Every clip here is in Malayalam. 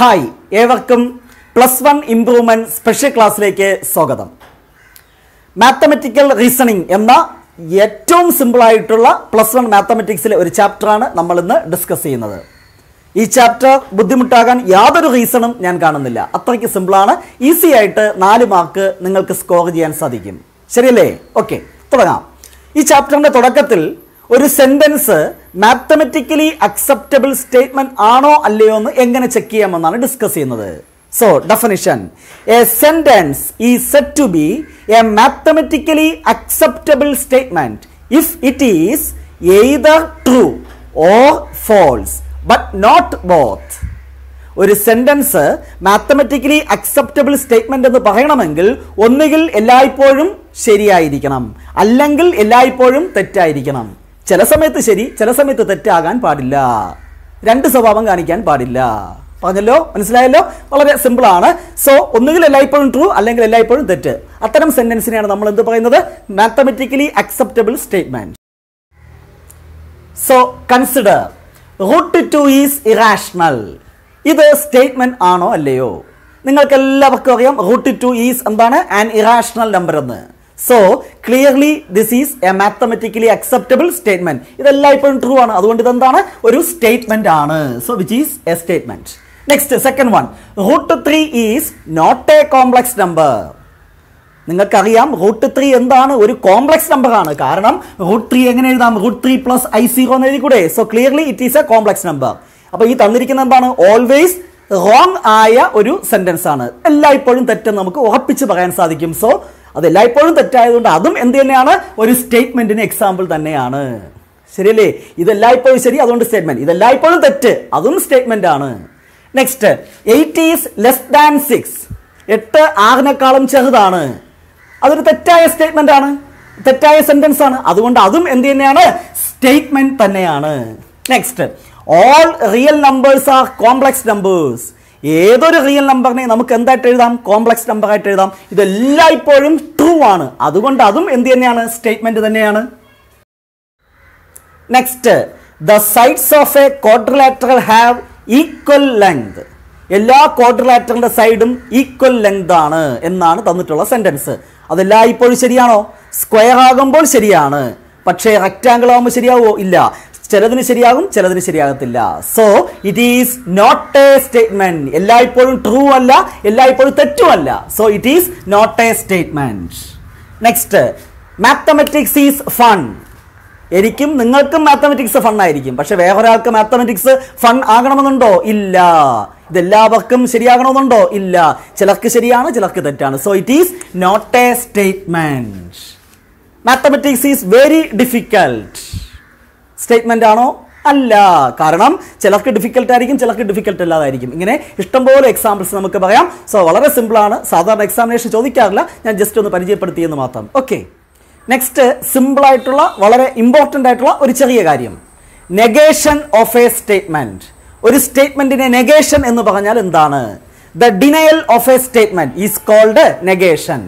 ഹായ്, ഏവർക്കും +1 ഇംപ്രൂവ്മെന്റ് സ്പെഷ്യൽ ക്ലാസ്സിലേക്ക് സ്വാഗതം. മാത്തമെറ്റിക്കൽ റീസണിംഗ് എന്ന ഏറ്റവും സിമ്പിളായിട്ടുള്ള +1 മാത്തമെറ്റിക്സിലെ ഒരു ചാപ്റ്ററാണ് നമ്മൾ ഇന്ന് ഡിസ്കസ് ചെയ്യുന്നത്. ഈ ചാപ്റ്റർ ബുദ്ധിമുട്ടാകാൻ യാതൊരു റീസണും ഞാൻ കാണുന്നില്ല. അത്രയ്ക്ക് സിമ്പിളാണ്. ഈസി ആയിട്ട് 4 മാർക്ക് നിങ്ങൾക്ക് സ്കോർ ചെയ്യാൻ സാധിക്കും. ശരിയല്ലേ? ഓക്കെ, തുടങ്ങാം. ഈ ചാപ്റ്ററിന്റെ തുടക്കത്തിൽ ഒരു സെന്റൻസ് മാത്തമെറ്റിക്കലി അക്സെപ്റ്റബിൾ സ്റ്റേറ്റ്മെന്റ് ആണോ അല്ലയോ എന്ന് എങ്ങനെ ചെക്ക് ചെയ്യാമെന്നാണ് ഡിസ്കസ് ചെയ്യുന്നത്. So definition: a sentence is said to be a mathematically acceptable statement if it is either true or false but not both. ഒരു സെന്റൻസ് മാത്തമെറ്റിക്കലി അക്സെപ്റ്റബിൾ സ്റ്റേറ്റ്മെന്റ് എന്ന് പറയണമെങ്കിൽ ഒന്നുകിൽ എല്ലായ്പ്പോഴും ശരിയായിരിക്കണം, അല്ലെങ്കിൽ എല്ലായ്പ്പോഴും തെറ്റായിരിക്കണം. ചില സമയത്ത് ശരി, ചില സമയത്ത് തെറ്റാകാൻ പാടില്ല. രണ്ട് സ്വഭാവം കാണിക്കാൻ പാടില്ല. പറഞ്ഞല്ലോ, മനസ്സിലായല്ലോ? വളരെ സിമ്പിൾ ആണ്. സോ ഒന്നുകിൽ എല്ലായ്പ്പോഴും ട്രൂ, അല്ലെങ്കിൽ എല്ലായ്പ്പോഴും തെറ്റ്. അത്തരം സെന്റൻസിനെയാണ് നമ്മൾ എന്ത് പറയുന്നത്? Mathematically acceptable statement. So consider √2 is irrational. ഇത് സ്റ്റേറ്റ്മെന്റ് ആണോ അല്ലയോ? നിങ്ങൾക്ക് എല്ലാവർക്കും അറിയാം √2 ഈസ് എന്താണ്? ആൻ ഇറാഷണൽ നമ്പർ എന്ന്. So clearly this is a mathematically acceptable statement. ഇതെല്ലാം ഇപ്പോഴും ട്രൂ ആണ്, അതുകൊണ്ട് ഇതെന്താണ്? ഒരു സ്റ്റേറ്റ്മെന്റ് ആണ്. So which is a statement. Next, second one, √3 is not a complex number. നിങ്ങൾക്കറിയാം √3 എന്താണ്? ഒരു കോംപ്ലക്സ് നമ്പർ ആണ്. കാരണം √3 എങ്ങനെ എഴുതാം? √3 + I0 എന്ന് എഴുതിക്കൂടെ? So clearly it is a complex number. അപ്പൊ ഈ തന്നിരിക്കുന്ന എന്താണ്? ഓൾവേസ് റോങ് ആയ ഒരു സെന്റൻസ് ആണ്. എല്ലായ്പ്പോഴും തെറ്റെന്ന് നമുക്ക് ഉറപ്പിച്ച് പറയാൻ സാധിക്കും. സോ അത് എല്ലായ്പ്പോഴും തെറ്റായതുകൊണ്ട് അതും എന്ത് തന്നെയാണ്? ഒരു സ്റ്റേറ്റ്മെന്റിന് എക്സാമ്പിൾ തന്നെയാണ്. ശരിയല്ലേ? ഇതെല്ലായ്പ്പോഴും ശരി, അതുകൊണ്ട് സ്റ്റേറ്റ്മെന്റ്. ഇതെല്ലായ്പ്പോഴും തെറ്റ്, അതും സ്റ്റേറ്റ്മെന്റ് ആണ്. Next, 8 is less than 6. 8 6-നേക്കാളും ചെറുതാണ്. അതൊരു തെറ്റായ സ്റ്റേറ്റ്മെന്റ് ആണ്, തെറ്റായ സെന്റൻസ് ആണ്. അതുകൊണ്ട് അതും എന്ത് തന്നെയാണ്? സ്റ്റേറ്റ്മെന്റ് തന്നെയാണ്. Next, all real numbers are complex numbers. ഏതൊരു റിയൽ നമ്പറിനെ നമുക്ക് എന്തായിട്ട് എഴുതാം? കോംപ്ലക്സ് നമ്പർ ആയിട്ട് എഴുതാം. ഇതെല്ലായ്പ്പോഴും ട്രൂ ആണ്, അതുകൊണ്ട് അതും എന്ത് തന്നെയാണ്? സ്റ്റേറ്റ്മെന്റ് തന്നെയാണ്. Next, the sides of A quadrilateral have equal length. എല്ലാ ക്വാഡ്രിലാറ്ററിന്റെ സൈഡും ഈക്വൽ ലെങ്ത് ആണ് എന്നാണ് തന്നിട്ടുള്ള സെന്റൻസ്. അതെല്ലായ്പ്പോഴും ശരിയാണോ? സ്ക്വയർ ആകുമ്പോൾ ശരിയാണ്, പക്ഷേ റെക്ടാങ്കിൾ ആകുമ്പോൾ ശരിയാവോ? ഇല്ല. ചിലതിന് ശരിയാകും, ചിലതിന് ശരിയാകത്തില്ല. So it is not a statement. എല്ലായ്പ്പോഴും ട്രൂ അല്ല, എല്ലായ്പ്പോഴും തെറ്റുമല്ല. So it is not a statement. Next, mathematics is fun. എനിക്കും നിങ്ങൾക്കും മാത്തമെറ്റിക്സ് ഫൺ ആയിരിക്കും, പക്ഷെ വേറൊരാൾക്ക് മാത്തമെറ്റിക്സ് ഫൺ ആകണമെന്നുണ്ടോ? ഇല്ല. ഇതെല്ലാവർക്കും ശരിയാകണമെന്നുണ്ടോ? ഇല്ല. ചിലർക്ക് ശരിയാണ്, ചിലർക്ക് തെറ്റാണ്. So it is not a statement. Mathematics is very difficult. Statement ആണോ? അല്ല. കാരണം ചിലർക്ക് ഡിഫിക്കൽട്ട് ആയിരിക്കും, ചിലർക്ക് ഡിഫിക്കൽട്ട് അല്ലാതായിരിക്കും. ഇങ്ങനെ ഇഷ്ടംപോലെ എക്സാമ്പിൾസ് നമുക്ക് പറയാം. സോ വളരെ സിമ്പിൾ ആണ്. സാധാരണ എക്സാമിനേഷൻ ചോദിക്കാറില്ല, ഞാൻ ജസ്റ്റ് ഒന്ന് പരിചയപ്പെടുത്തിയെന്ന് മാത്രം. ഓക്കെ, നെക്സ്റ്റ്, സിമ്പിൾ ആയിട്ടുള്ള വളരെ ഇമ്പോർട്ടൻ്റ് ആയിട്ടുള്ള ഒരു ചെറിയ കാര്യം, നെഗേഷൻ ഓഫ് എ സ്റ്റേറ്റ്മെന്റ്. ഒരു സ്റ്റേറ്റ്മെന്റിനെ നെഗേഷൻ എന്ന് പറഞ്ഞാൽ എന്താണ്? The denial of a statement is called negation.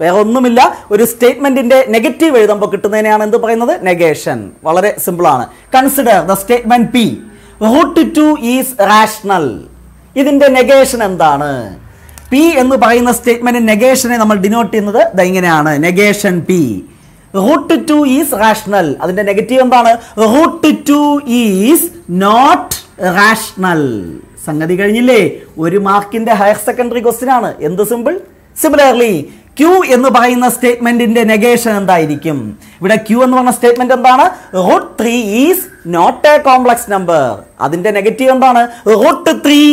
വേറെ ഒന്നുമില്ല, ഒരു സ്റ്റേറ്റ്മെന്റിന്റെ നെഗറ്റീവ് എഴുതുമ്പോൾ കിട്ടുന്നതിനെയാണ് എന്ത് പറയുന്നത്? നെഗേഷൻ. വളരെ സിമ്പിൾ ആണ്. Consider the statement P, √2 is rational. ഇതിന്റെ നെഗേഷൻ എന്താണ്? P എന്ന് പറയുന്ന സ്റ്റേറ്റ്മെന്റ് നെഗേഷനെ നമ്മൾ ഡിനോട്ട് ചെയ്യുന്നത് ഇങ്ങനെയാണ്, നെഗേഷൻ P. √2 is rational. അതിന്റെ നെഗറ്റീവ് എന്താണ്? √2 ഈസ് നോട്ട് റാഷണൽ. സംഗതി കഴിഞ്ഞില്ലേ? 1 മാർക്കിന്റെ ഹയർ സെക്കൻഡറി ക്വസ്റ്റ്യൻ ആണ്. എന്ത് സിമ്പിൾ? സിമിലർലി Q എന്ന് പറയുന്ന സ്റ്റേറ്റ്മെന്റിന്റെ നെഗേഷൻ എന്തായിരിക്കും? ഇവിടെ Q എന്ന് പറഞ്ഞ സ്റ്റേറ്റ്മെന്റ് എന്താണ്? √3 is not a complex number. അതിന്റെ നെഗറ്റീവ് എന്താണ്? √3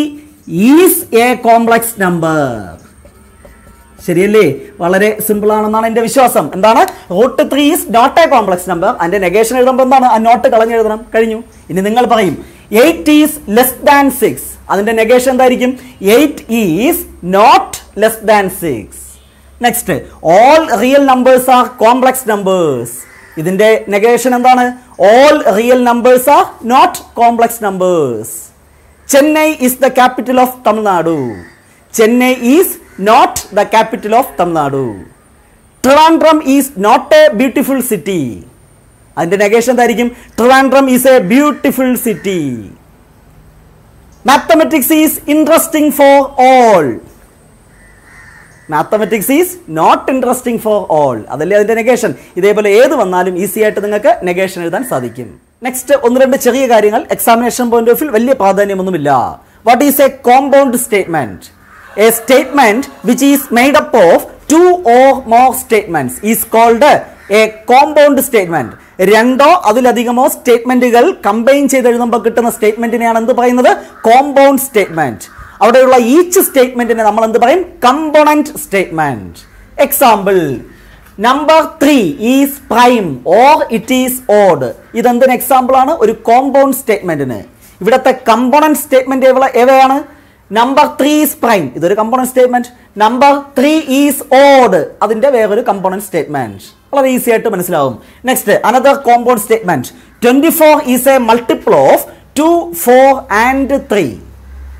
ഈസ് എ കോംപ്ലക്സ് നമ്പർ. ശരിയല്ലേ? വളരെ സിമ്പിൾ ആണെന്നാണ് എന്റെ വിശ്വാസം. എന്താണ്? √3 is not a complex number. അതിന്റെ നെഗേഷൻ എഴുതുമ്പോൾ എന്താണ്? ആ നോട്ട് കളഞ്ഞെഴുതണം. കഴിഞ്ഞു. ഇനി നിങ്ങൾ പറയും 8 ഈസ് ലെസ് ദാൻ 6. അതിന്റെ നെഗേഷൻ എന്തായിരിക്കും? 8 is not less than 6. Next, all real numbers are complex numbers. ഇതിന്റെ നെഗേഷൻ എന്താണ്? All real numbers are not complex numbers. Chennai is the capital of Tamil Nadu. Chennai is not the capital of Tamil Nadu. Trivandrum is not a beautiful city. അതിന്റെ നെഗേഷൻ എന്തായിരിക്കും? Trivandrum is a beautiful city. Mathematics is interesting for all. Mathematics is not interesting for all. അതല്ലേ അതിന്റെ നെഗേഷൻ. ഇതേപോലെ ഏത് വന്നാലും ഈസി ആയിട്ട് നിങ്ങൾക്ക് നെഗേഷൻ എഴുതാൻ സാധിക്കും. നെക്സ്റ്റ് ഒന്ന് രണ്ട് ചെറിയ കാര്യങ്ങൾ എക്സാമിനേഷൻ പോയിന്റ് ഓഫ് വ്യൂ വലിയ പ്രാധാന്യമൊന്നുമില്ല. What is a compound statement? A statement which is made up of 2 or more statements is called a compound statement. രണ്ടോ അതിലധികമോ സ്റ്റേറ്റ്മെന്റുകൾ കമ്പൈൻ ചെയ്ത് എഴുതുമ്പോൾ കിട്ടുന്ന സ്റ്റേറ്റ്മെന്റിനെയാണ് എന്ത് പറയുന്നത്? Compound statement. അവിടെയുള്ള ഈച്ച് സ്റ്റേറ്റ്മെന്റിനെ നമ്മൾ എന്ത് പറയും? Component statement. Example, number 3 is prime or it is odd. ഇതെന്തിന് എക്സാമ്പിൾ ആണ്? ഒരു കോമ്പൗണ്ട് സ്റ്റേറ്റ്മെന്റിന്. ഇവിടത്തെ കമ്പോണന്റ് സ്റ്റേറ്റ്മെന്റ് ഏവയാണ്? നമ്പർ 3 ഈസ് പ്രൈം, ഇതൊരു component statement. Number 3 is odd, അതിന്റെ വേറൊരു കമ്പോണന്റ് സ്റ്റേറ്റ്മെന്റ്. വളരെ ഈസി ആയിട്ട് മനസ്സിലാവും. Next another compound statement, 24 is a multiple of 2, 4 and 3.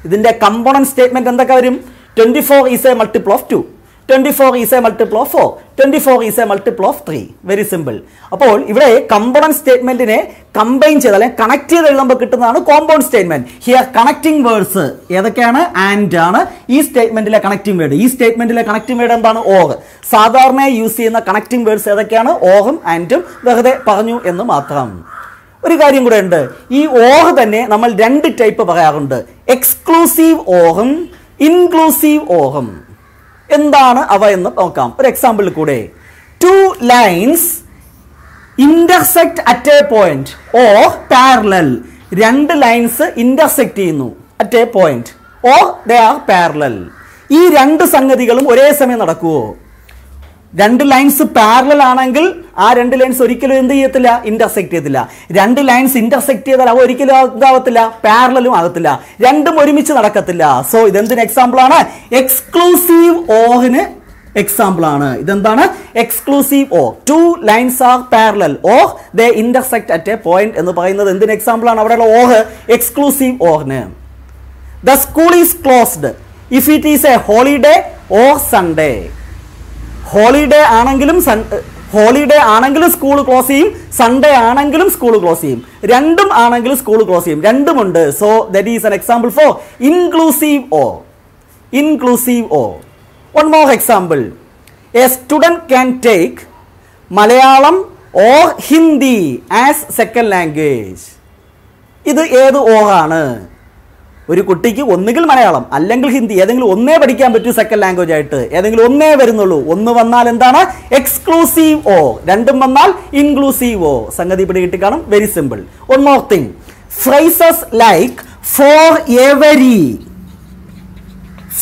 ഇതിന്റെ കമ്പോണന്റ് സ്റ്റേറ്റ്മെന്റ് എന്തൊക്കെ വരും? 24 is a multiple of 2, 24 is a multiple of 4, 24 is a multiple of 3. Very simple. അപ്പോൾ ഇവിടെ കമ്പോണന്റ് സ്റ്റേറ്റ്മെന്റിനെ കമ്പൈൻ ചെയ്ത് അല്ലെങ്കിൽ കണക്ട് ചെയ്ത് എഴുതുമ്പോൾ കിട്ടുന്നതാണ് compound statement. Here connecting words ഏതൊക്കെയാണ്? ആൻഡ് ആണ് ഈ സ്റ്റേറ്റ്മെന്റിലെ കണക്ടിംഗ് വേർഡ്. ഈ സ്റ്റേറ്റ്മെന്റിലെ കണക്ടിംഗ് വേർഡ് എന്താണ്? ഓർ. സാധാരണ യൂസ് ചെയ്യുന്ന കണക്ടിംഗ് വേർഡ്സ് ഏതൊക്കെയാണ്? ഓറും ആൻഡും. വെറുതെ പറഞ്ഞു എന്ന് മാത്രം. ഒരു കാര്യം കൂടെ ഉണ്ട്. ഈ ഓർ തന്നെ നമ്മൾ 2 ടൈപ്പ് പറയാറുണ്ട്. എക്സ്ക്ലൂസീവ് ഓറും ഇൻക്ലൂസീവ് ഓറും. എന്താണ് അവ എന്ന് നോക്കാം. ഒരു എക്സാമ്പിൾ കൂടെ, 2 lines intersect at a point or parallel. 2 lines intersect ചെയ്യുന്നു at a point or they are parallel. ഈ 2 സംഗതികളും ഒരേ സമയം നടക്കുമോ? 2 ലൈൻസ് പാരലൽ ആണെങ്കിൽ ആ 2 ലൈൻസ് ഒരിക്കലും എന്ത് ചെയ്യത്തില്ല? ഇന്റർസെക്ട് ചെയ്യത്തില്ല. 2 ലൈൻസ് ഇന്റർസെക്ട് ചെയ്താൽ അവ ഒരിക്കലും ഇതാവത്തില്ല, പാരലലും ആകത്തില്ല, രണ്ടും ഒരുമിച്ച് നടക്കത്തില്ല. സോ ഇതെന്തിന് എക്സാമ്പിൾ ആണ്? എക്സ്ക്ലൂസീവ് ഓറിന് എക്സാമ്പിൾ ആണ്. ഇതെന്താണ്? Exclusive or. 2 lines are parallel or they intersect at a point എന്ന് പറയുന്നത് എന്തിന് എക്സാമ്പിൾ ആണ്? അവിടെയുള്ള ഓർ എക്സ്ക്ലൂസീവ് ഓറിന്. The school is closed if it is a holiday or Sunday. Holiday ആണെങ്കിലും സ്കൂൾ ക്ലോസ് ചെയ്യും, സൺഡേ ആണെങ്കിലും സ്കൂൾ ക്ലോസ് ചെയ്യും, രണ്ടും ആണെങ്കിലും സ്കൂൾ ക്ലോസ് ചെയ്യും, രണ്ടുമുണ്ട്. So that is an example for inclusive or. Inclusive or. One more example, A student can take Malayalam or Hindi as second language. ഇത് ഏത് ഓറാണ്? ഒരു കുട്ടിക്ക് ഒന്നുകിൽ മലയാളം അല്ലെങ്കിൽ ഹിന്ദി ഏതെങ്കിലും ഒന്നേ പഠിക്കാൻ പറ്റൂ സെക്കൻഡ് ലാംഗ്വേജ് ആയിട്ട്. ഏതെങ്കിലും ഒന്നേ വരുന്നുള്ളൂ. ഒന്ന് വന്നാൽ എന്താണ്? Exclusive or. രണ്ടും വന്നാൽ ഇൻക്ലൂസീവ് ഓ. സംഗതി പിടി കിട്ടിക്കാണും. Very simple. One more thing, phrases like for every,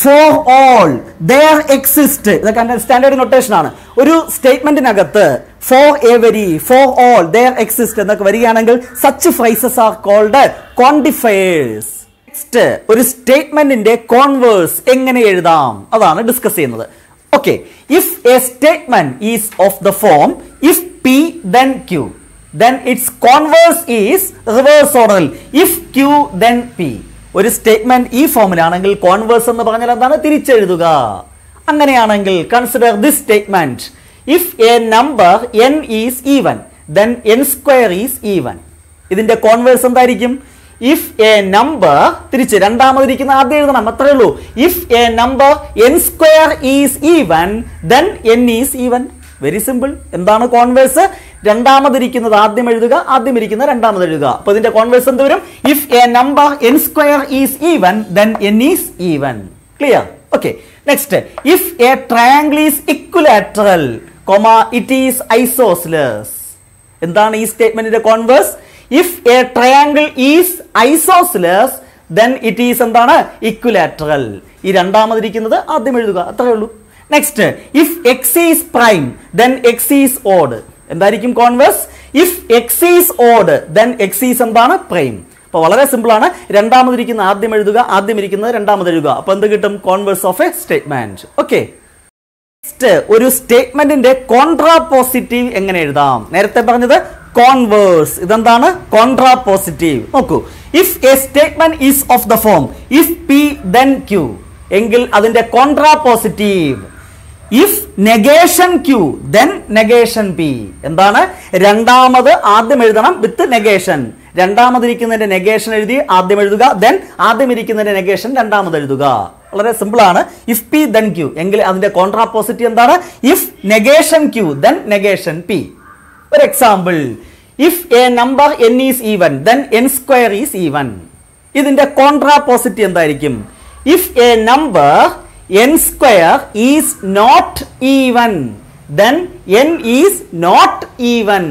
for all, there exist, ഇതൊക്കെ സ്റ്റാൻഡേർഡ് നൊട്ടേഷൻ ആണ്. ഒരു സ്റ്റേറ്റ്മെന്റിനകത്ത് for every, for all, there exist എന്നൊക്കെ വരികയാണെങ്കിൽ such phrases are called quantifiers. Next, ഒരു സ്റ്റേറ്റ്മെന്റിന്റെ കോൺവേഴ്സ് എങ്ങനെ എഴുതാം അതാണ് ഡിസ്കസ് ചെയ്യുന്നത്. Okay, if a statement is of the form if P then Q, then its converse is reverse order. if q then p. ഒരു സ്റ്റേറ്റ്മെന്റ് ഈ ഫോമിലാണെങ്കിൽ കോൺവേഴ്സ് എന്ന് പറഞ്ഞാൽ എന്താണ്? തിരിച്ചെഴുതുക. അങ്ങനെയാണെങ്കിൽ consider this statement, if a number n is even then n square is even. ഇതിന്റെ കോൺവേഴ്സ് എന്തായിരിക്കും? ഇഫ് എ നമ്പർ, തിരിച്ച് രണ്ടാമതിരിക്കുന്ന ആദ്യം എഴുതണം, അത്രേ ഉള്ളൂ. If a number n square is even then n is even. Very simple. എന്താണ് കോൺവേഴ്സ്? രണ്ടാമതിരിക്കുന്നത് ആദ്യം എഴുതുക, ആദ്യം ഇരിക്കുന്നത് രണ്ടാമത് എഴുതുക. അപ്പൊ ഇതിന്റെ കോൺവേഴ്സ് എന്ത് വരും? If a number n square is even then n is even. Clear? Okay. Next, if a triangle is equilateral, it is isosceles. എന്താണ് ഈ സ്റ്റേറ്റ്മെന്റിന്റെ converse? If a triangle is isosceles then it is എന്താണ്? ഇക്വിലാറ്ററൽ. ഈ രണ്ടാമതിരിക്കുന്നത് ആദ്യം എഴുതുക, അത്രേ ഉള്ളൂ. Next, if X is prime then X is odd. എന്തായിരിക്കും converse? If X is odd then X is എന്താണ്? പ്രൈം. അപ്പൊ വളരെ സിമ്പിൾ ആണ്. രണ്ടാമതിരിക്കുന്ന ആദ്യം എഴുതുക, ആദ്യം ഇരിക്കുന്നത് രണ്ടാമത് എഴുതുക. അപ്പൊ എന്ത് കിട്ടും? Converse of a statement. Okay. Next, ഒരു സ്റ്റേറ്റ്മെന്റിന്റെ കോൺട്രാപോസിറ്റീവ് എങ്ങനെ എഴുതാം? നേരത്തെ പറഞ്ഞത് കോൺവേഴ്സ്, ഇതെന്താണ്? കോൺട്രാപോസിറ്റീവ്. നോക്കൂ, if a statement is of the form if P then Q എങ്കിൽ അതിന്റെ contrapositive if negation Q then negation P. എന്താണ്? രണ്ടാമത് ആദ്യം എഴുതണം വിത്ത് നെഗേഷൻ. രണ്ടാമതിരിക്കുന്നതിന്റെ നെഗേഷൻ എഴുതി ആദ്യം എഴുതുക, ദെൻ ആദ്യം ഇരിക്കുന്നതിന്റെ നെഗേഷൻ രണ്ടാമത് എഴുതുക. വളരെ സിമ്പിൾ ആണ്. ഇഫ് പി ദെൻ ക്യൂ എങ്കിൽ അതിന്റെ കോൺട്രാപോസിറ്റ് എന്താണ്? If negation Q then negation P. ഒരു example, if a number n is even then n square is even. ഇതിന്റെ കോൺട്രാപോസിറ്റ് എന്തായിരിക്കും? If a number n square is not even then n is not even.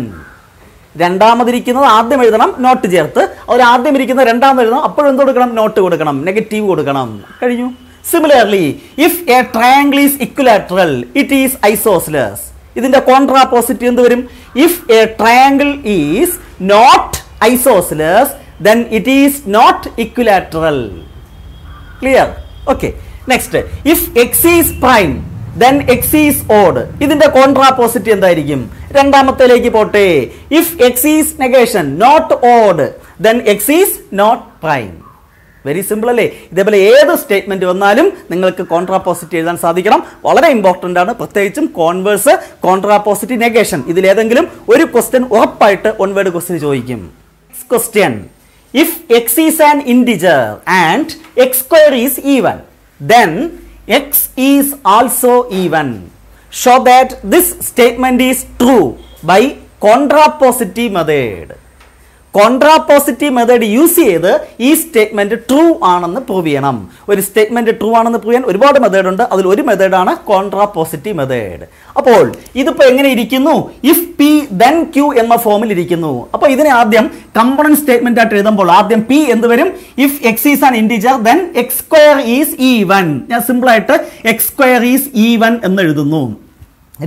രണ്ടാമതിരിക്കുന്നത് ആദ്യം എഴുതണം നോട്ട് ചേർത്ത്, അവർ ആദ്യം ഇരിക്കുന്നത് രണ്ടാമത് എഴുതണം, അപ്പോഴും എന്ത് കൊടുക്കണം? നോട്ട് കൊടുക്കണം, നെഗറ്റീവ് കൊടുക്കണം. കഴിഞ്ഞു. Similarly if a triangle is equilateral it is isosceles. ഇതിന്റെ കോൺട്രാപോസിറ്റ് എന്ത് വരും? If a triangle is not isosceles then it is not equilateral. Clear? Okay. Next, if x is prime then x is odd. ഇതിന്റെ കോൺട്രാപോസിറ്റ് എന്തായിരിക്കും? രണ്ടാമത്തേലേക്ക് പോട്ടെ. if x is negation not odd then x is not prime. Very simple അല്ലേ? ഇതേപോലെ ഏത് സ്റ്റേറ്റ്മെന്റ് വന്നാലും നിങ്ങൾക്ക് കോൺട്രാപോസിറ്റ് എഴുതാൻ സാധിക്കണം. വളരെ ഇമ്പോർട്ടൻ്റ് ആണ്. പ്രത്യേകിച്ചും കോൺവേഴ്സ്, കോൺട്രാപോസിറ്റ്, നെഗേഷൻ, ഇതിലേതെങ്കിലും ഒരു ക്വസ്റ്റ്യൻ ഉറപ്പായിട്ട് വൺ വേർഡ് ക്വസ്റ്റ്യൻ ചോദിക്കും. Question, if x is an integer and x square is even then x is also even. Show that this statement is true by contrapositive method. Contrapositive method use ചെയ്ത് ഈ സ്റ്റേറ്റ്മെന്റ് ട്രൂ ആണെന്ന് പ്രൂവ് ചെയ്യണം. ഒരു സ്റ്റേറ്റ്മെന്റ് ട്രൂ ആണെന്ന് പ്രൂവ് ചെയ്യാൻ ഒരുപാട് മെത്തേഡ് ഉണ്ട്. അതിൽ ഒരു മെത്തേഡാണ് കോൺട്രാപോസിറ്റീവ് മെത്തേഡ്. അപ്പോൾ ഇതിപ്പോൾ എങ്ങനെ ഇരിക്കുന്നു? ഇഫ് പി ദെൻ ക്യൂ എന്ന ഫോമിൽ ഇരിക്കുന്നു. അപ്പോൾ ഇതിനെ ആദ്യം കമ്പോണന്റ് സ്റ്റേറ്റ്മെന്റ് ആയിട്ട് എഴുതുമ്പോൾ ആദ്യം പി എന്ത് വരും? If X is an integer then X square is even. ഞാൻ സിമ്പിൾ ആയിട്ട് എക്സ് സ്ക്വയർ ഈസ് ഈവൻ എന്ന് എഴുതുന്നു.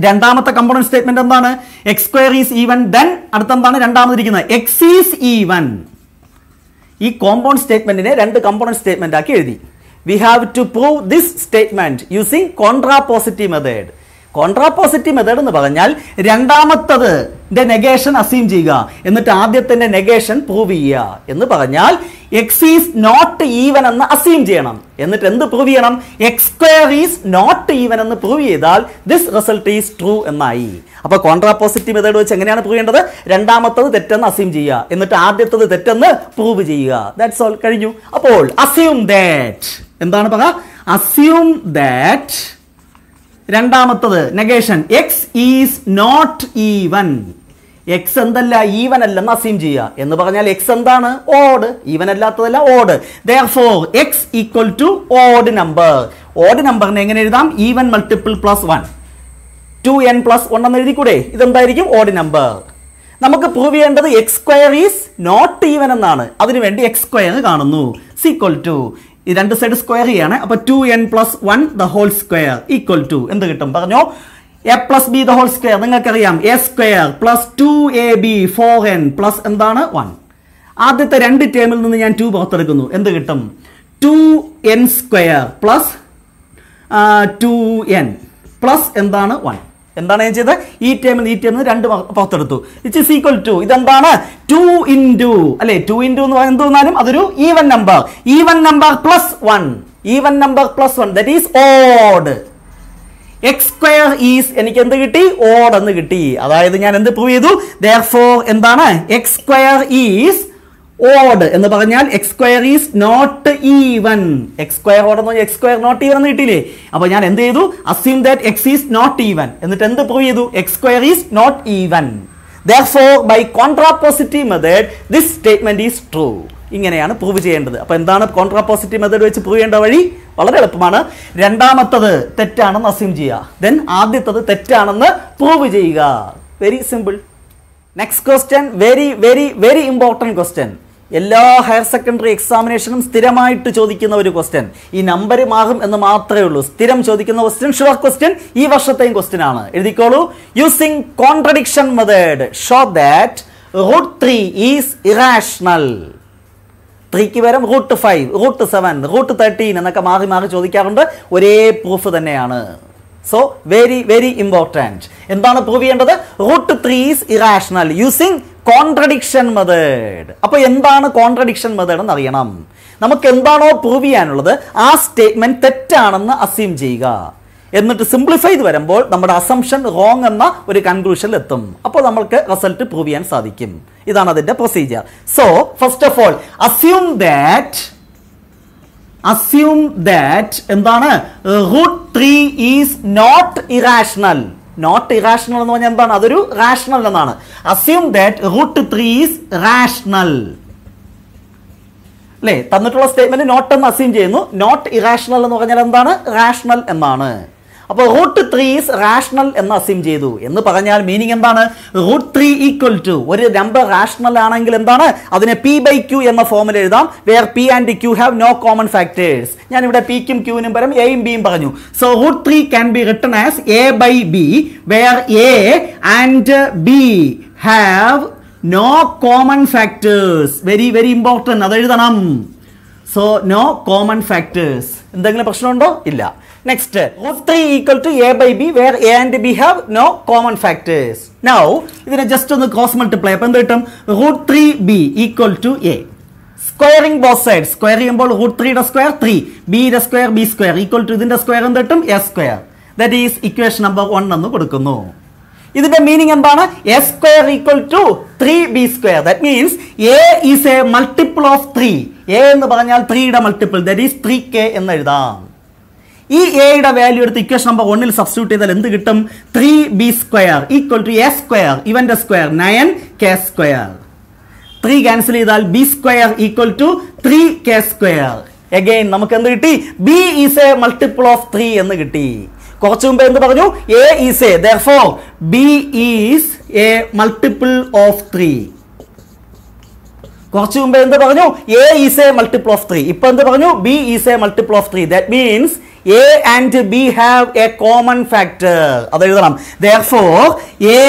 രണ്ടാമത്തെ കമ്പോണന്റ് സ്റ്റേറ്റ്മെന്റ് എന്താണ്? X square is even then അടുത്തെന്താണ് രണ്ടാമതിരിക്കുന്നത്? X is even. ഈ കോമ്പൗണ്ട് സ്റ്റേറ്റ്മെന്റിനെ രണ്ട് കമ്പോണന്റ് സ്റ്റേറ്റ്മെന്റ് ആക്കി എഴുതി. We have to prove this statement using contrapositive method. Contrapositive method എന്ന് പറഞ്ഞാൽ രണ്ടാമത്തത് നെഗേഷൻ അസ്യൂം ചെയ്യുക, എന്നിട്ട് ആദ്യത്തെ നെഗേഷൻ പ്രൂവ് ചെയ്യുക. എന്ന് പറഞ്ഞാൽ എക്സ് ഈസ് നോട്ട് ഈവൻ എന്ന് അസ്യൂം ചെയ്യണം, എന്നിട്ട് എന്ത് പ്രൂവ് ചെയ്യണം? X square is not even എന്ന് പ്രൂവ് ചെയ്താൽ ദിസ് റിസൾട്ട് ഈസ് ട്രൂ എന്നായി. അപ്പോൾ കോൺട്രാപോസിറ്റീവ് മെത്തേഡ് വെച്ച് എങ്ങനെയാണ് പ്രൂവ് ചെയ്യേണ്ടത്? രണ്ടാമത്തത് തെറ്റെന്ന് അസ്യൂം ചെയ്യുക, എന്നിട്ട് ആദ്യത്തത് തെറ്റെന്ന് പ്രൂവ് ചെയ്യുക. That's all. കഴിഞ്ഞു. അപ്പോൾ അസ്യൂം ദാറ്റ് എന്താണ് പറയുക? അസ്യൂം ദാറ്റ് രണ്ടാമത്തത് negation X is not even. X എന്തല്ല? ഈവൻ അല്ലെന്ന് അസ്യൂം ചെയ്യുക. എന്ന് പറഞ്ഞാൽ എക്സ് എന്താണ്? ഓഡ്. ഈവൻ അല്ലാത്തതല്ല, odd. Therefore X equal to odd number. Odd നമ്പറിനെ എങ്ങനെ എഴുതാം? Even multiple plus 1, 2n plus 1 എന്ന് എഴുതിക്കൂടെ? ഇതെന്തായിരിക്കും? Odd number. നമുക്ക് പ്രൂവ് ചെയ്യേണ്ടത് X square is not even എന്നാണ്. അതിനുവേണ്ടി എക്സ് സ്ക്വയർ കാണുന്നു. ഈക്വൽ ടു ഈ രണ്ട് സൈഡ് സ്ക്വയർ ചെയ്യാണ്. അപ്പൊ 2n plus 1 the whole square equal to എന്ത് കിട്ടും? പറഞ്ഞോ. A plus B the whole square നിങ്ങൾക്കറിയാം. A square plus 2ab 4n plus എന്താണ്? 1. ആദ്യത്തെ രണ്ട് ടേമിൽ നിന്ന് ഞാൻ 2 പുറത്തെടുക്കുന്നു. എന്ത് കിട്ടും? 2n square plus 2n plus എന്താണ്? 1. എന്താണ് ഞാൻ ചെയ്തത്? ഈ ടേമിൽ ഈ ടേമിൽ രണ്ട് പുറത്തെടുത്തു. ഇറ്റ് ഈസ് ഈക്വൽ ടു ഇതെന്താണ്? 2 ഇൻറ്റു അല്ലെ 2 ഇൻറ്റു എന്ന് എന്ത് വന്നാലും അതൊരു even number. Even number plus 1. Even number plus 1 that is odd. X square is എനിക്ക് എന്ത് കിട്ടി? ഓഡ് എന്ന് കിട്ടി. അതായത് ഞാൻ എന്ത് പ്രൂവ് ചെയ്തു? Therefore എന്താണ്? എക്സ് സ്ക്വയർ ഈസ് ഓഡ് എന്ന് പറഞ്ഞാൽ x square is not even. X square odd എന്ന് പറഞ്ഞാൽ എക്സ് സ്ക്വയർ നോട്ട് ഈവൻ എന്ന് കിട്ടിയില്ലേ? അപ്പൊ ഞാൻ എന്ത് ചെയ്തു? Assume that x is not even. എന്നിട്ട് എന്ത് പ്രൂവ് ചെയ്തു? X square is not even. Therefore by contrapositive method this statement is true. ഇങ്ങനെയാണ് പ്രൂവ് ചെയ്യേണ്ടത്. അപ്പോൾ എന്താണ് കോൺട്രാപോസിറ്റീവ് മെത്തേഡ് വെച്ച് പ്രൂവ് ചെയ്യേണ്ട വഴി? വളരെ എളുപ്പമാണ്. രണ്ടാമത്തത് തെറ്റാണെന്ന് അസ്യൂം ചെയ്യുക, ദെൻ ആദ്യത്തത് തെറ്റാണെന്ന് പ്രൂവ് ചെയ്യുക. Very simple. Next question, very very very important question. എല്ലാ ഹയർ സെക്കൻഡറി എക്സാമിനേഷനും സ്ഥിരമായിട്ട് ചോദിക്കുന്ന ഒരു ക്വസ്റ്റ്യൻ. ഈ നമ്പർ മാറും എന്ന് മാത്രമേ ഉള്ളൂ. സ്ഥിരം ചോദിക്കുന്ന ക്വസ്റ്റ്യൻ, ഷുവർ ക്വസ്റ്റ്യൻ, ഈ വർഷത്തെയും ക്വസ്റ്റ്യൻ ആണ്. എഴുതിക്കോളൂ. Using contradiction method show that √3 is irrational. 3ക്ക് പകരം √5, √7, √13 എന്നൊക്കെ മാറി മാറി ചോദിക്കാറുണ്ട്. ഒരേ പ്രൂഫ് തന്നെയാണ്. So very very important. എന്താണ് പ്രൂവ് ചെയ്യേണ്ടത്? √3 is irrational using contradiction method. അപ്പോൾ എന്താണ് കോൺട്രഡിക്ഷൻ മെത്തേഡ് എന്ന് അറിയണം. നമുക്ക് എന്താണോ പ്രൂവ് ചെയ്യാനുള്ളത് ആ സ്റ്റേറ്റ്മെന്റ് തെറ്റാണെന്ന് അസ്യൂം ചെയ്യുക. എന്നിട്ട് സിംപ്ലിഫൈ ചെയ്ത് വരുമ്പോൾ നമ്മുടെ അസംഷൻ റോങ് എന്ന ഒരു കൺക്ലൂഷനിൽ എത്തും. അപ്പോൾ നമുക്ക് റിസൾട്ട് പ്രൂവ് ചെയ്യാൻ സാധിക്കും. ഇതാണ് അതിന്റെ procedure. So first of all assume that എന്താണ് √3 is not irrational. Not irrational എന്ന് പറഞ്ഞാൽ എന്താണ്? അതൊരു റാഷണൽ എന്നാണ്. അസ്യൂം ദാറ്റ് √3 ഈസ് റാഷണൽ അല്ലേ? തന്നിട്ടുള്ള സ്റ്റേറ്റ്മെന്റ് നോട്ട് എന്ന് അസ്യൂം ചെയ്യുന്നു. നോട്ട് ഇറാഷണൽ എന്ന് പറഞ്ഞാൽ എന്താണ്? റാഷണൽ എന്നാണ്. അപ്പോൾ √3 ഈസ് റാഷണൽ എന്ന് അസ്യൂം ചെയ്തു എന്ന് പറഞ്ഞാൽ മീനിങ് എന്താണ്? √3 ഈക്വൽ ടു ഒരു നമ്പർ റാഷണൽ ആണെങ്കിൽ എന്താണ്? അതിനെ p/q എന്ന ഫോമിൽ എഴുതാം. Where p and q have no common factors. ഞാൻ ഇവിടെ pക്കും qനും പകരം aയും bയും പറഞ്ഞു. So √3 can be written as a/b where a and b have no common factors. Very very important, അത് എഴുതണം. So no common factors. എന്തെങ്കിലും പ്രശ്നമുണ്ടോ? ഇല്ല. Next √3 equal to a/b where a and b have no common factors. Now ഇതിനെ ജസ്റ്റ് ഒന്ന് ക്രോസ് മൾട്ടിപ്ലൈ. അപ്പം എന്ത് കിട്ടും? √3b equal to a. Squaring both side. Square ചെയ്യുമ്പോൾ √3യുടെ സ്ക്വയർ 3, bയുടെ square b square equal to ഇതിന്റെ സ്ക്വയർ എന്ത് കിട്ടും? a square. That is equation number 1 എന്ന് കൊടുക്കുന്നു. ഇതിന്റെ മീനിങ് എന്താണ്? a square equal to 3b square. That means a is a multiple of 3. a എന്ന് പറഞ്ഞാൽ 3യുടെ മൾട്ടിപ്പിൾ, ദാറ്റ് ഈസ് 3k എന്ന് എഴുതാം. ഈ എയുടെ വാല്യൂ എടുത്ത് ഇക്വേഷൻ നമ്പർ 1 സബ്സ്റ്റിറ്റ്യൂട്ട് ചെയ്താൽ എന്ത് കിട്ടും? 3b square equal to a square, ഇവന്റെ സ്ക്വയർ 9k സ്ക്വയർ. 3 ക്യാൻസൽ ചെയ്താൽ b square equal to 3k square. Again നമുക്ക് എന്ത് കിട്ടി? b is a multiple of 3 എന്ന് കിട്ടി. കുറച്ചു മുമ്പ് എന്ത് പറഞ്ഞു? a is a, therefore b is a multiple of 3. കുറച്ചു മുമ്പ് എന്ത് പറഞ്ഞു? a is a multiple of 3. ഇപ്പൊ എന്ത് പറഞ്ഞു? b is a multiple of 3. That means a and b have a common factor. അത് എഴുതണം. Therefore a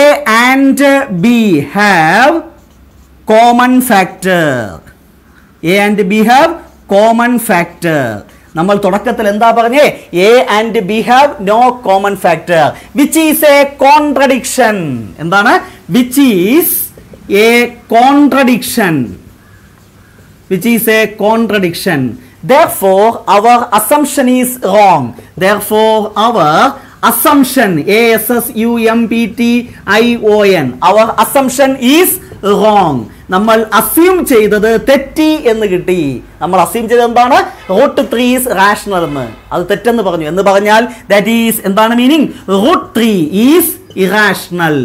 and b have common factor. a and b have common factor. നമ്മൾ തുടക്കത്തിൽ എന്താ പറഞ്ഞേ? a and b have no common factor, which is a contradiction. എന്താണ്? which is a contradiction. which is a contradiction. Therefore our assumption is wrong. Therefore our assumption, ASSUMPTION, our assumption is wrong. നമ്മൾ അസ്യൂം ചെയ്തത് തെറ്റി എന്ന് കിട്ടി. നമ്മൾ അസ്യൂം ചെയ്തത് എന്താണ്? √3 ഈസ് റാഷണൽ എന്ന്. അത് തെറ്റെന്ന് പറഞ്ഞു. എന്ന് പറഞ്ഞാൽ ദാറ്റ് ഈസ് എന്താണ് meaning? √3 is irrational.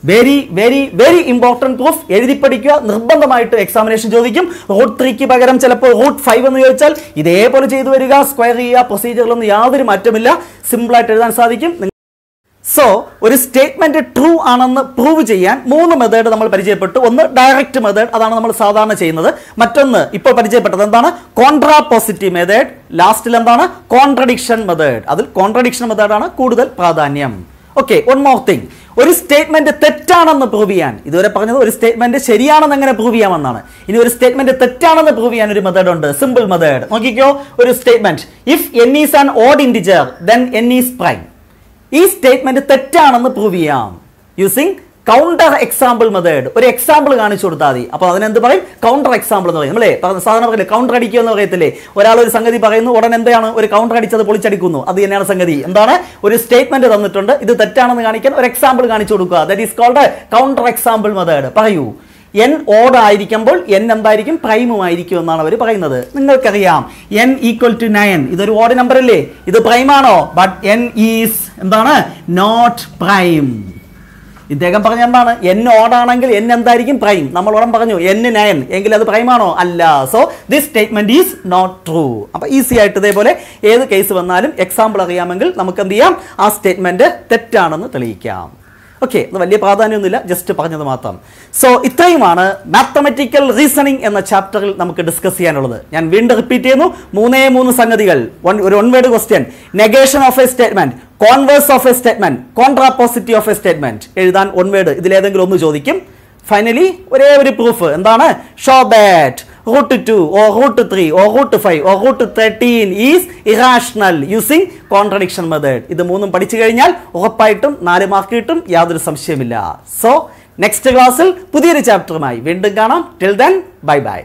Very very very important proof. എഴുതി പഠിക്കുക, നിർബന്ധമായിട്ട് എക്സാമിനേഷൻ ചോദിക്കും. √3ക്ക് പകരം ചിലപ്പോൾ √5 എന്ന് ചോദിച്ചാൽ ഇതേപോലെ ചെയ്തു വരിക, സ്ക്വയർ ചെയ്യുക. പ്രൊസീജിയറിലൊന്നും യാതൊരു മാറ്റമില്ല, സിമ്പിളായിട്ട് എഴുതാൻ സാധിക്കും. സോ ഒരു സ്റ്റേറ്റ്മെന്റ് ട്രൂ ആണെന്ന് പ്രൂവ് ചെയ്യാൻ 3 മെത്തേഡ് നമ്മൾ പരിചയപ്പെട്ടു. ഒന്ന് ഡയറക്റ്റ് മെത്തേഡ്, അതാണ് നമ്മൾ സാധാരണ ചെയ്യുന്നത്. മറ്റൊന്ന് ഇപ്പോൾ പരിചയപ്പെട്ടത് എന്താണ്? Contrapositive method. ലാസ്റ്റിൽ എന്താണ്? Contradiction method. അതിൽ കോൺട്രഡിക്ഷൻ മെത്തേഡാണ് കൂടുതൽ പ്രാധാന്യം. Okay, one more thing. ഒരു സ്റ്റേറ്റ്മെന്റ് തെറ്റാണെന്ന് പ്രൂവ് ചെയ്യാൻ, ഇതുവരെ പറഞ്ഞത് ഒരു സ്റ്റേറ്റ്മെന്റ് ശരിയാണെന്ന് എങ്ങനെ പ്രൂവ് ചെയ്യാമെന്നാണ്. ഇനി ഒരു സ്റ്റേറ്റ്മെന്റ് തെറ്റാണെന്ന് പ്രൂവ് ചെയ്യാൻ ഒരു മെത്തേഡ് ഉണ്ട്, സിമ്പിൾ മെത്തേഡ്. നോക്കിക്കോ, ഒരു statement if n is an odd integer then n is prime. ഈ സ്റ്റേറ്റ്മെന്റ് തെറ്റാണെന്ന് പ്രൂവ് ചെയ്യാം യൂസിങ് കൗണ്ടർ എക്സാമ്പിൾ മെത്തേഡ്. ഒരു എക്സാമ്പിൾ കാണിച്ചു കൊടുത്താൽ മതി. അപ്പോൾ അതിനെന്ത് പറയും? കൗണ്ടർ എക്സാമ്പിൾ എന്ന് പറയും. നമ്മളെ സാധാരണ പറയില്ലേ, കൗണ്ടർ അടിക്കുക എന്ന് പറയത്തില്ലേ? ഒരാൾ ഒരു സംഗതി പറയുന്നു, ഉടൻ എന്താണ്? ഒരു കൗണ്ടർ അടിച്ചത് പൊളിച്ചടിക്കുന്നു. അത് തന്നെയാണ് സംഗതി. എന്താണ്? ഒരു സ്റ്റേറ്റ്മെന്റ് തന്നിട്ടുണ്ട്, ഇത് തെറ്റാണെന്ന് കാണിക്കാൻ ഒരു എക്സാമ്പിൾ കാണിച്ചു കൊടുക്കുക. That is called counter example method. പറയൂ, n ഓഡ് ആയിരിക്കുമ്പോൾ n എന്തായിരിക്കും? പ്രൈമും ആയിരിക്കും എന്നാണ് അവർ പറയുന്നത്. നിങ്ങൾക്കറിയാം n ഈക്വൽ ടു 9, ഇതൊരു ഓഡ് നമ്പർ അല്ലേ? ഇത് പ്രൈം ആണോ? ബട്ട് n ഈസ് എന്താണ്? Not prime. ഇദ്ദേഹം പറഞ്ഞ എന്താണ്? n ഓഡ് ആണെങ്കിൽ n എന്തായിരിക്കും? പ്രൈം. നമ്മൾ ഉടൻ പറഞ്ഞു n 9 എങ്കിൽ അത് പ്രൈം ആണോ? അല്ല. So this statement is not true. അപ്പൊ ഈസി ആയിട്ട് ഇതേപോലെ ഏത് കേസ് വന്നാലും എക്സാമ്പിൾ അറിയാമെങ്കിൽ നമുക്ക് എന്ത് ചെയ്യാം? ആ സ്റ്റേറ്റ്മെന്റ് തെറ്റാണെന്ന് തെളിയിക്കാം. ഓക്കെ, അത് വലിയ പ്രാധാന്യമൊന്നുമില്ല, ജസ്റ്റ് പറഞ്ഞത് മാത്രം. സോ ഇത്രയുമാണ് മാത്തമാറ്റിക്കൽ റീസണിംഗ് എന്ന ചാപ്റ്ററിൽ നമുക്ക് ഡിസ്കസ് ചെയ്യാനുള്ളത്. ഞാൻ വീണ്ടും റിപ്പീറ്റ് ചെയ്യുന്നു, 3 സംഗതികൾ. ഒരു one word question, negation of a statement, converse of a statement, contrapositive of a statement എഴുതാൻ വൺ വേർഡ് ഇതിലേതെങ്കിലും ഒന്ന് ചോദിക്കും. ഫൈനലി ഒരേ ഒരു പ്രൂഫ്, എന്താണ്? Show that √2 or √3 or √5 or √13 is irrational using contradiction method. ഇത് 3 പഠിച്ചു കഴിഞ്ഞാൽ ഉറപ്പായിട്ടും 4 മാർക്ക് കിട്ടും, യാതൊരു സംശയമില്ല. സോ നെക്സ്റ്റ് ക്ലാസ്സിൽ പുതിയൊരു ചാപ്റ്ററുമായി വീണ്ടും കാണാം. Till then bye bye.